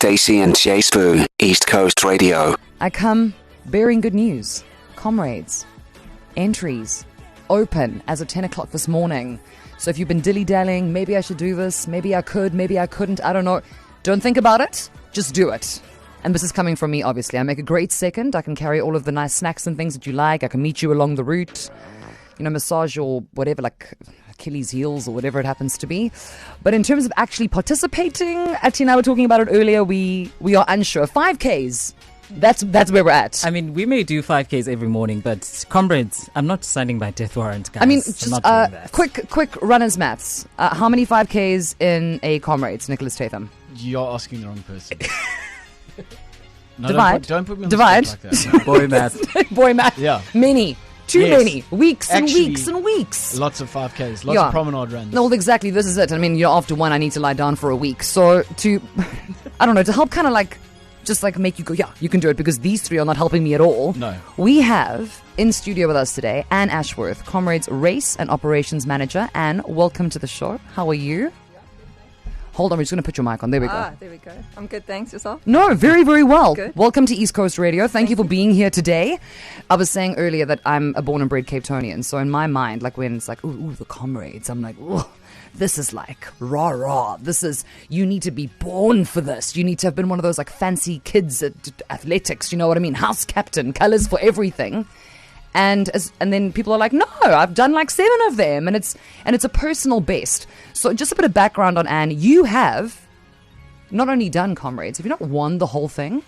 Stacey and J Sbu, East Coast Radio. I come bearing good news. Comrades, entries open as of 10 o'clock this morning. So if you've been dilly-dallying, maybe I should do this, maybe I could, maybe I couldn't, I don't know. Don't think about it, just do it. And this is coming from me, obviously. I make a great second. I can carry all of the nice snacks and things that you like. I can meet you along the route, massage your whatever, like Achilles heels or whatever it happens to be. But in terms of actually participating, Ati and I were talking about it earlier, we are unsure. 5Ks. That's where we're at. I mean, we may do 5Ks every morning, but Comrades, I'm not signing my death warrant, guys. I mean, I'm not doing that. quick runner's maths. How many 5Ks in a Comrades, Nicholas Tatham? You're asking the wrong person. No, Divide. Don't put me on Divide. the spot like that. Boy math. Boy math. Yeah. Many. Too Yes. many. Weeks and Actually, weeks and weeks. Lots of 5Ks, lots of promenade runs. No, well, exactly. This is it. I mean, after one, I need to lie down for a week. So to help kind of just make you go, yeah, you can do it, because these three are not helping me at all. No. We have in studio with us today Anne Ashworth, Comrades Race and Operations Manager. Anne, welcome to the show. How are you? Hold on, we're just going to put your mic on. There we go. There we go. I'm good, thanks. Yourself? No, very, very well. Good. Welcome to East Coast Radio. Thank you for being here today. I was saying earlier that I'm a born and bred Cape Townian. So in my mind, when it's ooh, the Comrades, I'm like, ooh, this is rah-rah. This is, you need to be born for this. You need to have been one of those fancy kids at athletics. You know what I mean? House captain, colors for everything. And then people are like, no, I've done 7 of them, and it's a personal best. So just a bit of background on Anne. You have not only done Comrades, have you not won the whole thing?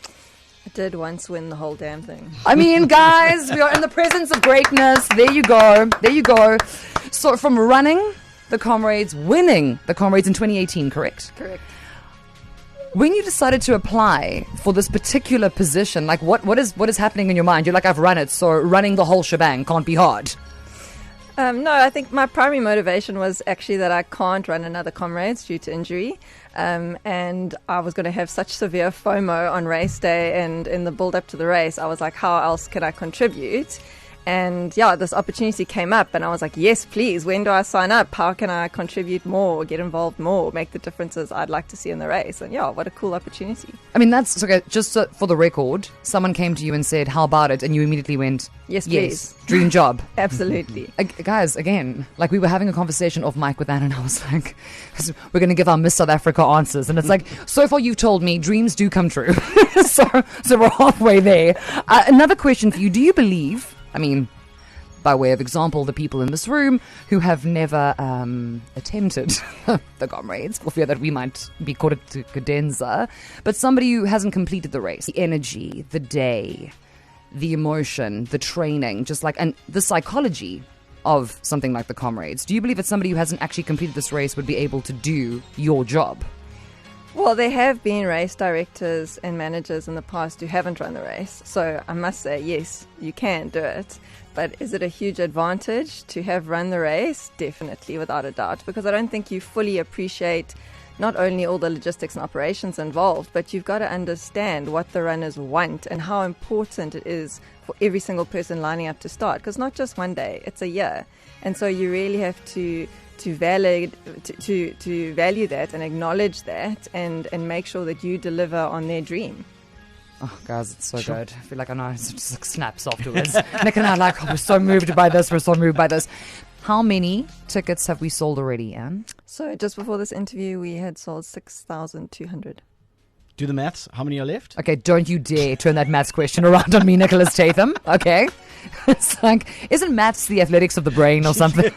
I did once win the whole damn thing. I mean, guys, we are in the presence of greatness. There you go. There you go. So from running the Comrades, winning the Comrades in 2018, correct? Correct. When you decided to apply for this particular position, what is happening in your mind? You're like, I've run it, so running the whole shebang can't be hard. No, I think my primary motivation was actually that I can't run another Comrades due to injury. And I was going to have such severe FOMO on race day, and in the build up to the race, I was like, how else can I contribute? And yeah, this opportunity came up, and I was like, yes, please. When do I sign up? How can I contribute more, get involved more, make the differences I'd like to see in the race? And yeah, what a cool opportunity. I mean, that's okay. Just for the record, someone came to you and said, how about it? And you immediately went, yes, please. Dream job. Absolutely. Guys, again, we were having a conversation off mic with Anne, and I was like, we're going to give our Miss South Africa answers. And it's so far you've told me dreams do come true. so we're halfway there. Another question for you. Do you believe, I mean, by way of example, the people in this room who have never attempted the Comrades for fear that we might be caught at cadenza, but somebody who hasn't completed the race, the energy, the day, the emotion, the training, and the psychology of something like the Comrades. Do you believe that somebody who hasn't actually completed this race would be able to do your job? Well, there have been race directors and managers in the past who haven't run the race. So I must say, yes, you can do it. But is it a huge advantage to have run the race? Definitely, without a doubt. Because I don't think you fully appreciate not only all the logistics and operations involved, but you've got to understand what the runners want and how important it is for every single person lining up to start. Because not just one day, it's a year. And so you really have to value that and acknowledge that and make sure that you deliver on their dream. Oh, guys, it's so good. I feel like I know it just snaps afterwards. Nick and I we're so moved by this. We're so moved by this. How many tickets have we sold already, Anne? So just before this interview, we had sold 6,200. Do the maths. How many are left? Okay, don't you dare turn that maths question around on me, Nicholas Tatham. Okay? It's isn't maths the athletics of the brain or something?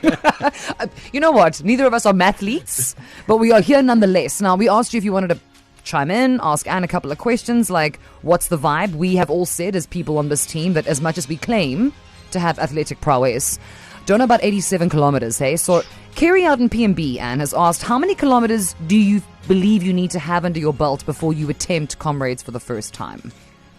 You know what? Neither of us are mathletes, but we are here nonetheless. Now, we asked you if you wanted to chime in, ask Anne a couple of questions like, what's the vibe? We have all said as people on this team that as much as we claim to have athletic prowess, don't know about 87 kilometers, hey? So Kerry out in PMB, Anne, has asked, how many kilometers do you believe you need to have under your belt before you attempt Comrades for the first time?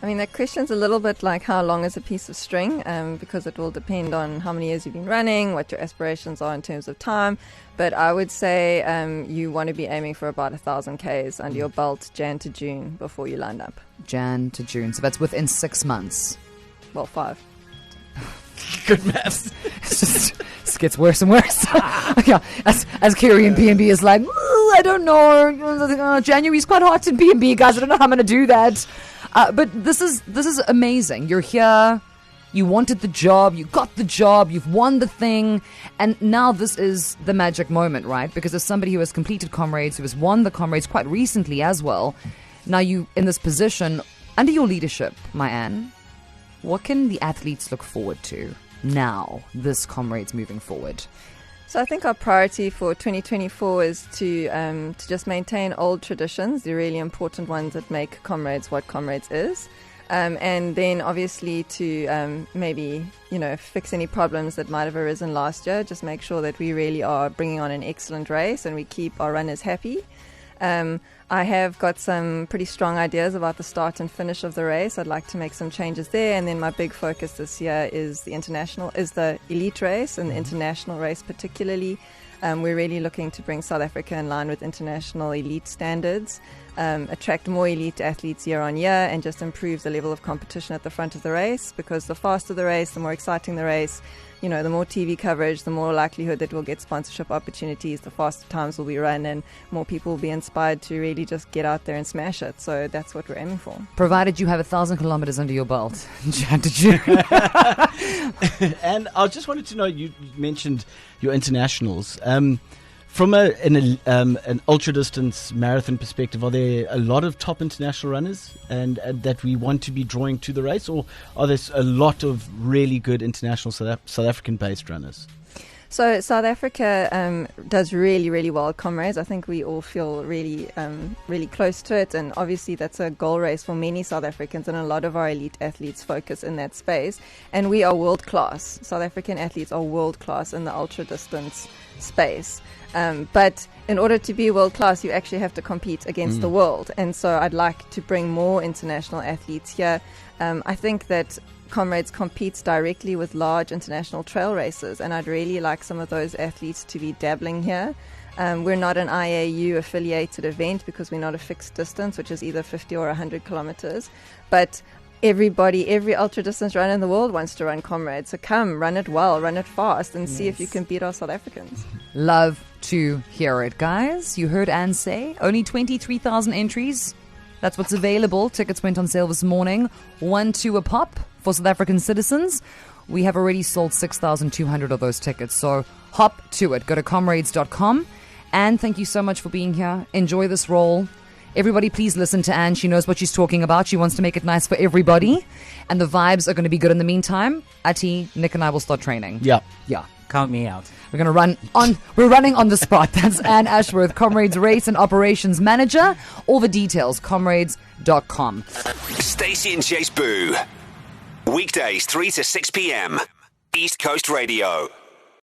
I mean, that question's a little bit like how long is a piece of string, because it will depend on how many years you've been running, what your aspirations are in terms of time. But I would say you want to be aiming for about 1,000 Ks under your belt Jan to June before you line up. Jan to June. So that's within 6 months. Well, 5. Good maths. It gets worse and worse. Yeah, as Kerry and P&B is like, I don't know. January's quite hot in P&B, guys. I don't know how I'm going to do that. But this is amazing. You're here. You wanted the job. You got the job. You've won the thing. And now this is the magic moment, right? Because as somebody who has completed Comrades, who has won the Comrades quite recently as well, now you in this position, under your leadership, my Anne, what can the athletes look forward to now, this Comrades moving forward? So I think our priority for 2024 is to just maintain old traditions, the really important ones that make Comrades what Comrades is. And then obviously to maybe, fix any problems that might have arisen last year. Just make sure that we really are bringing on an excellent race and we keep our runners happy. I have got some pretty strong ideas about the start and finish of the race. I'd like to make some changes there. And then my big focus this year is the elite race and the international race particularly. We're really looking to bring South Africa in line with international elite standards, attract more elite athletes year on year, and just improve the level of competition at the front of the race, because the faster the race, the more exciting the race, the more TV coverage, the more likelihood that we'll get sponsorship opportunities, the faster times will be run, and more people will be inspired to really just get out there and smash it. So that's what we're aiming for. Provided you have 1,000 kilometers under your belt. Did you? And I just wanted to know, you mentioned your internationals. From an ultra-distance marathon perspective, are there a lot of top international runners and that we want to be drawing to the race, or are there a lot of really good international South African-based runners? So South Africa does really, really well at Comrades. I think we all feel really, really close to it, and obviously that's a goal race for many South Africans, and a lot of our elite athletes focus in that space. And we are world class. South African athletes are world class in the ultra distance space. But in order to be world class, you actually have to compete against the world. And so I'd like to bring more international athletes here. I think that Comrades competes directly with large international trail races, and I'd really like some of those athletes to be dabbling here. We're not an IAU affiliated event because we're not a fixed distance, which is either 50 or 100 kilometers. But every ultra distance runner in the world wants to run Comrades. So come, run it well, run it fast, and see if you can beat our South Africans. Love to hear it, guys. You heard Anne say only 23,000 entries. That's what's available. Tickets went on sale this morning. 1-2 a pop for South African citizens. We have already sold 6,200 of those tickets. So hop to it. Go to comrades.com. Anne, thank you so much for being here. Enjoy this role. Everybody, please listen to Anne. She knows what she's talking about. She wants to make it nice for everybody. And the vibes are going to be good in the meantime. Ati, Nick and I will start training. Yeah. Count me out. We're running on the spot. That's Anne Ashworth, Comrades Race and Operations Manager. All the details, comrades.com. Stacey and J Sbu. Weekdays 3 to 6 p.m. East Coast Radio.